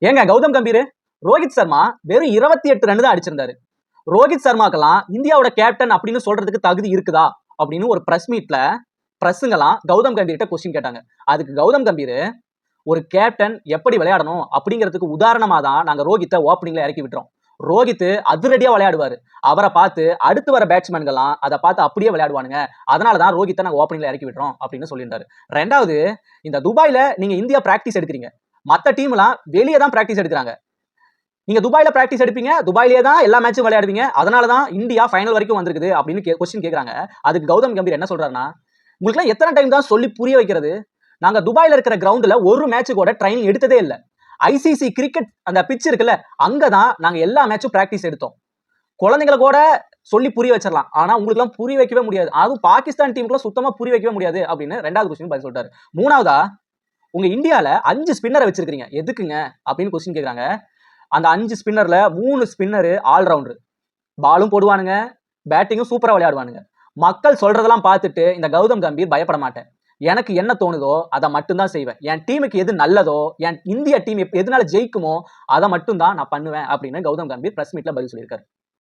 ஏங்க கௌதம் கம்பீர், ரோஹித் சர்மா வெறும் 28 ரன் தான் அடிச்சிருந்தாரு. ரோஹித் சர்மாக்கெல்லாம் இந்தியாவோட கேப்டன் அப்படின்னு சொல்றதுக்கு தகுதி இருக்குதா அப்படின்னு ஒரு பிரஸ் மீட்ல பிரஸ்ஸுங்கெல்லாம் கௌதம் கம்பீர்கிட்ட கொஸ்டின் கேட்டாங்க. அதுக்கு கௌதம் கம்பீர், ஒரு கேப்டன் எப்படி விளையாடணும் அப்படிங்கிறதுக்கு உதாரணமா தான் நாங்க ரோஹித்தை ஓப்பனிங்ல இறக்கி விட்டுறோம். ரோஹித் அதிரடியா விளையாடுவாரு. அவரை பார்த்து அடுத்து வர பேட்ஸ்மேன்கள்லாம் அதை பார்த்து அப்படியே விளையாடுவானுங்க. அதனாலதான் ரோஹித்தை நாங்க ஓப்பனிங்ல இறக்கி விட்டுறோம் அப்படின்னு சொல்லியிருந்தாரு. ரெண்டாவது, இந்த துபாயில நீங்க இந்தியா பிராக்டிஸ் எடுக்கிறீங்க. மத்த டீம் எல்லாம் வெளியே தான் பிராக்டிஸ் எடுக்கிறாங்க. நீங்க துபாயில பிராக்டிஸ் எடுப்பீங்க, துபாயிலே தான் எல்லா மேட்சும் விளையாடுவீங்க. அதனாலதான் இந்தியா ஃபைனல் வரைக்கும் வந்திருக்குது அப்படின்னு கொஸ்டின் கேட்கறாங்க. அதுக்கு கௌதம் கம்பீர் என்ன சொல்றாருன்னா, உங்களுக்கு எத்தனை டைம் தான் சொல்லி புரிய வைக்கிறது? நாங்க துபாயில இருக்கிற கிரவுண்ட்ல ஒரு மேட்ச் கூட ட்ரைனிங் எடுத்ததே இல்ல. ஐசிசி கிரிக்கெட் அந்த பிட்ச் இருக்குல்ல, அங்கதான் நாங்க எல்லா மேட்சும் பிராக்டிஸ் எடுத்தோம். குழந்தைங்களை கூட சொல்லி புரிய வச்சிடலாம். ஆனா உங்களுக்கு எல்லாம் புரிய வைக்கவே முடியாது. அதுவும் பாகிஸ்தான் டீமுக்குலாம் சுத்தமா புரிய வைக்கவே முடியாது அப்படின்னு ரெண்டாவது கொஸ்டின் பதில் சொல்றாரு. மூணாவதா, உங்க இந்தியால 5 ஸ்பின்னரை வச்சிருக்கீங்க, எதுக்குங்க அப்படின்னு கொஸ்டின் கேக்குறாங்க. அந்த 5 ஸ்பின்னர்ல 3 ஸ்பின்னர் ஆல்ரவுண்டர், பாலும் போடுவானுங்க, பேட்டிங்கும் சூப்பரா விளையாடுவானுங்க. மக்கள் சொல்றதெல்லாம் பார்த்துட்டு இந்த கௌதம் கம்பீர் பயப்பட மாட்டேன். எனக்கு என்ன தோணுதோ அதை மட்டும் தான் செய்வேன். என் டீமுக்கு எது நல்லதோ, என் இந்திய டீம் எதனால ஜெயிக்குமோ அதை மட்டும் தான் நான் பண்ணுவேன் அப்படின்னு கௌதம் கம்பீர் பிரஸ் மீட்ல பதில் சொல்லியிருக்காரு.